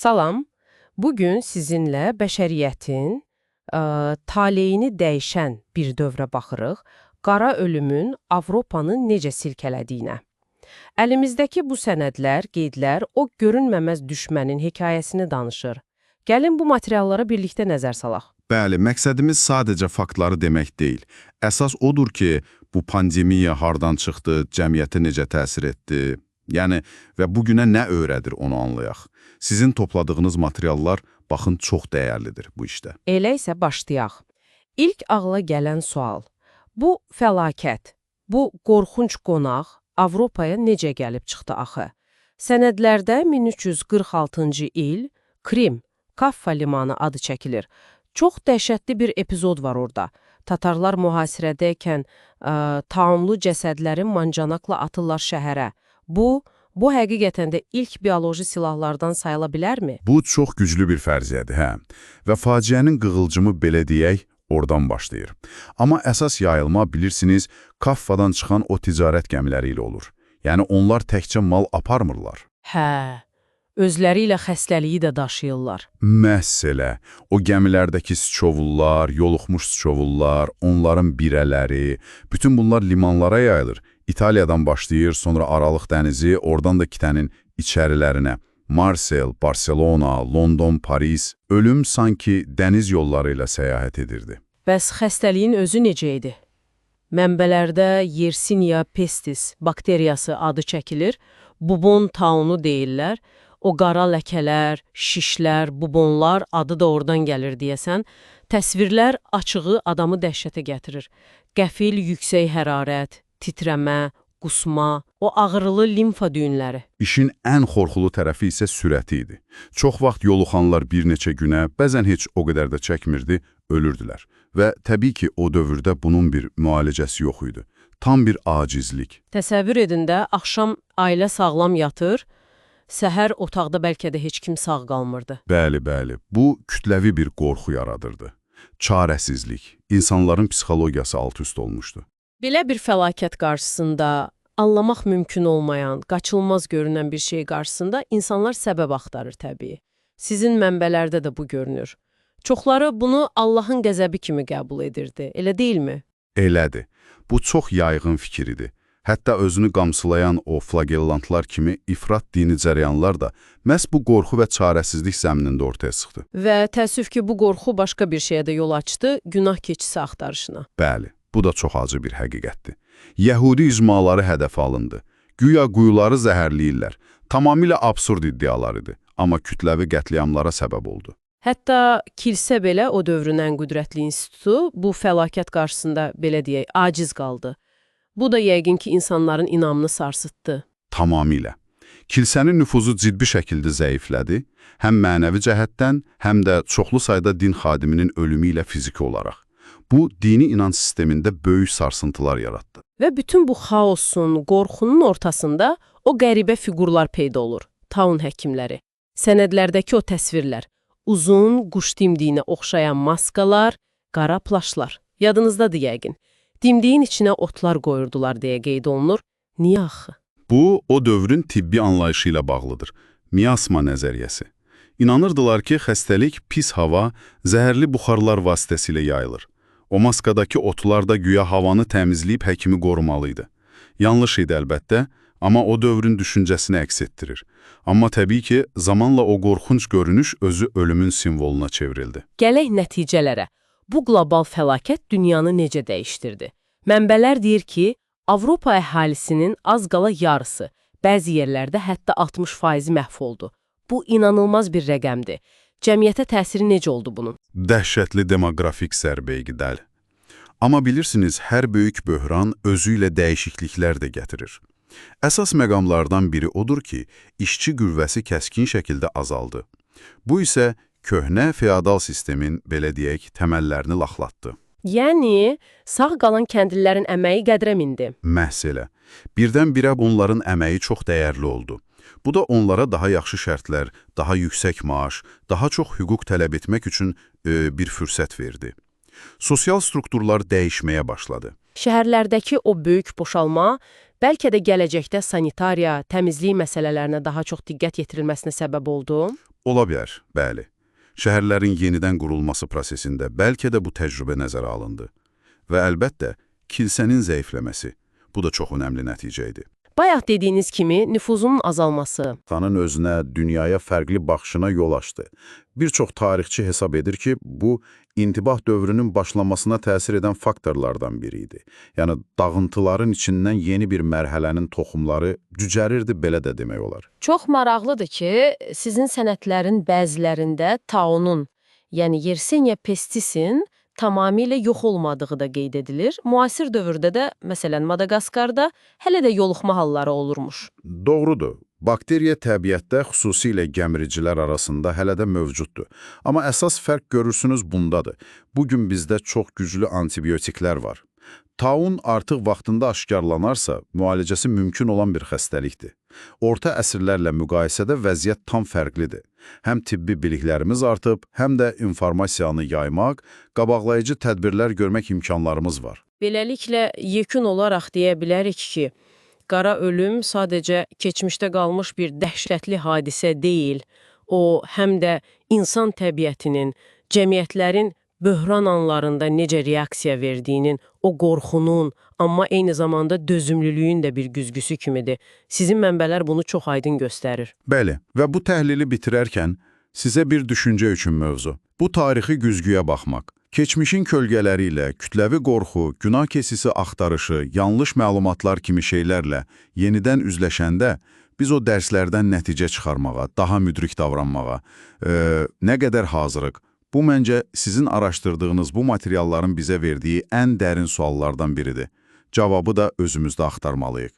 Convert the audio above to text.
Salam, bugün sizinlə bəşəriyyətin taleyini dəyişən bir dövrə baxırıq, qara ölümün Avropanı necə silkələdiyinə. Əlimizdəki bu sənədlər, qeydlər o görünməməz düşmənin hekayəsini danışır. Gəlin bu materiallara birlikdə nəzər salaq. Bəli, məqsədimiz sadəcə faktları demək deyil. Əsas odur ki, bu pandemiya hardan çıxdı, cəmiyyətə necə təsir etdi, yəni və bugünə nə öyrədir onu anlayaq. Sizin topladığınız materiallar, baxın, çox dəyərlidir bu işdə. Elə isə başlayaq. İlk ağla gələn sual. Bu fəlakət, bu qorxunc qonaq Avropaya necə gəlib çıxdı axı? Sənədlərdə 1346-cı il Krim, Kaffa limanı adı çəkilir. Çox dəhşətli bir epizod var orada. Tatarlar mühasirədəykən taamlı cəsədlərin mancanaqla atırlar şəhərə. Bu həqiqətən də ilk bioloji silahlardan sayıla bilərmi? Bu çox güclü bir fərziyyədir, hə. Və faciənin qığılcımı belə deyək, oradan başlayır. Amma əsas yayılma, bilirsiniz, Kaffadan çıxan o ticarət gəmiləri ilə olur. Yəni onlar təkcə mal aparmırlar. Hə, özləri ilə xəstəliyi də daşıyırlar. Məhz elə. O gəmilərdəki sıçovullar, yoluxmuş sıçovullar, onların birələri, bütün bunlar limanlara yayılır. İtaliyadan başlayır, sonra Aralıq dənizi, oradan da qitənin içərilərinə. Marsel, Barcelona, London, Paris, ölüm sanki dəniz yolları ilə səyahət edirdi. Bəs xəstəliyin özü necə idi? Mənbələrdə Yersinia pestis bakteriyası adı çəkilir, bubon taunu deyirlər. O qara ləkələr, şişlər, bubonlar adı da oradan gəlir deyəsən. Təsvirlər açığı adamı dəhşətə gətirir. Qəfil yüksək hərarət, titrəmə, qusma, o ağrılı limfa düyünləri. İşin ən qorxulu tərəfi isə sürəti idi. Çox vaxt yoluxanlar bir neçə günə, bəzən heç o qədər də çəkmirdi, ölürdülər. Və təbii ki, o dövrdə bunun bir müalicəsi yox idi. Tam bir acizlik. Təsəvvür edin də, axşam ailə sağlam yatır, səhər otaqda bəlkə də heç kim sağ qalmırdı. Bəli. Bu kütləvi bir qorxu yaradırdı. Çarəsizlik, insanların psixologiyası alt-üst olmuşdu. Belə bir fəlakət qarşısında, anlamaq mümkün olmayan, qaçılmaz görünən bir şey qarşısında insanlar səbəb axtarır təbii. Sizin mənbələrdə də bu görünür. Çoxları bunu Allahın qəzəbi kimi qəbul edirdi, elə deyilmi? Elədir. Bu çox yayğın fikir idi. Hətta özünü qamsılayan o flagellantlar kimi ifrat dini cəryanlar da məhz bu qorxu və çarəsizlik zəminində ortaya çıxdı. Və təəssüf ki, bu qorxu başqa bir şeyə də yol açdı, günah keçisi axtarışına. Bəli, bu da çox acı bir həqiqətdir. Yəhudi icmaları hədəf alındı. Güya quyuları zəhərləyirlər. Tamamilə absurd iddialar idi, amma kütləvi qətliamlara səbəb oldu. Hətta kilsə belə o dövrün ən qüdrətli institutu bu fəlakət qarşısında belə deyək, aciz qaldı. Bu da yəqin ki, insanların inamını sarsıtdı. Tamamilə. Kilsənin nüfuzu ciddi şəkildə zəiflədi, həm mənəvi cəhətdən, həm də çoxlu sayda din xadiminin ölümü ilə fiziki olaraq. Bu, dini inanc sistemində böyük sarsıntılar yaratdı. Və bütün bu xaosun, qorxunun ortasında o qəribə fiqurlar peyda olur, taun həkimləri. Sənədlərdəki o təsvirlər, uzun, quş dimdiyinə oxşayan maskalar, qara plaşlar. Yadınızdadır yəqin. Dimdiyin içinə otlar qoyurdular deyə qeyd olunur. Niyə axı? Bu, o dövrün tibbi anlayışı ilə bağlıdır. Miasma nəzəriyyəsi. İnanırdılar ki, xəstəlik pis hava, zəhərli buxarlar vasitəsilə yayılır. O maskadakı otlar da güya havanı təmizləyib həkimi qorumalıydı. Yanlış idi əlbəttə, amma o dövrün düşüncəsini əks etdirir. Amma təbii ki, zamanla o qorxunc görünüş özü ölümün simvoluna çevrildi. Gələk nəticələrə. Bu qlobal fəlakət dünyanı necə dəyişdirdi? Mənbələr deyir ki, Avropa əhalisinin az qala yarısı, bəzi yerlərdə hətta 60% məhv oldu. Bu inanılmaz bir rəqəmdir. Cəmiyyətə təsiri necə oldu bunun? Dəhşətli demoqrafik zərbə iqdal. Amma bilirsiniz, hər böyük böhran özü ilə dəyişikliklər də gətirir. Əsas məqamlardan biri odur ki, işçi qüvvəsi kəskin şəkildə azaldı. Bu isə köhnə feodal sistemin, belə deyək, təməllərini laxlatdı. Yəni, sağ qalan kəndlilərin əməyi qədrə mindi. Məhz elə. Birdən-birə bunların əməyi çox dəyərli oldu. Bu da onlara daha yaxşı şərtlər, daha yüksək maaş, daha çox hüquq tələb etmək üçün bir fürsət verdi. Sosial strukturlar dəyişməyə başladı. Şəhərlərdəki o böyük boşalma bəlkə də gələcəkdə sanitariya, təmizlik məsələlərinə daha çox diqqət yetirilməsinə səbəb oldu. Ola bilər, bəli. Şəhərlərin yenidən qurulması prosesində bəlkə də bu təcrübə nəzərə alındı. Və əlbəttə, kilsənin zəifləməsi. Bu da çox önəmli nəticə idi. Bayaq dediyiniz kimi nüfuzunun azalması. İnsanın özünə, dünyaya fərqli baxışına yol açdı. Bir çox tarixçi hesab edir ki, bu, intibah dövrünün başlamasına təsir edən faktorlardan biri idi. Yəni, dağıntıların içindən yeni bir mərhələnin toxumları cücərirdi, belə də demək olar. Çox maraqlıdır ki, sizin sənədlərin bəzilərində taunun, yəni Yersenia pestisin tamamilə yox olmadığı da qeyd edilir. Müasir dövrdə də, məsələn, Madaqaskarda hələ də yoluxma halları olurmuş. Doğrudur. Bakteriya təbiətdə, xüsusilə gəmiricilər arasında hələ də mövcuddur. Amma əsas fərq görürsünüz bundadır. Bugün bizdə çox güclü antibiotiklər var. Taun artıq vaxtında aşkarlanarsa, müalicəsi mümkün olan bir xəstəlikdir. Orta əsrlərlə müqayisədə vəziyyət tam fərqlidir. Həm tibbi biliklərimiz artıb, həm də informasiyanı yaymaq, qabaqlayıcı tədbirlər görmək imkanlarımız var. Beləliklə, yekun olaraq deyə bilərik ki, qara ölüm sadəcə keçmişdə qalmış bir dəhşətli hadisə deyil. O, həm də insan təbiətinin, cəmiyyətlərin böhran anlarında necə reaksiya verdiyinin, o qorxunun, amma eyni zamanda dözümlülüyün də bir güzgüsü kimidir. Sizin mənbələr bunu çox aydın göstərir. Bəli, və bu təhlili bitirərkən sizə bir düşüncə üçün mövzu. Bu tarixi güzgüyə baxmaq. Keçmişin kölgələri ilə, kütləvi qorxu, günah keçisi axtarışı, yanlış məlumatlar kimi şeylərlə yenidən üzləşəndə, biz o dərslərdən nəticə çıxarmağa, daha müdrik davranmağa, nə qədər hazırıq? Bu, məncə, sizin araşdırdığınız bu materialların bizə verdiyi ən dərin suallardan biridir. Cavabı da özümüzdə axtarmalıyıq.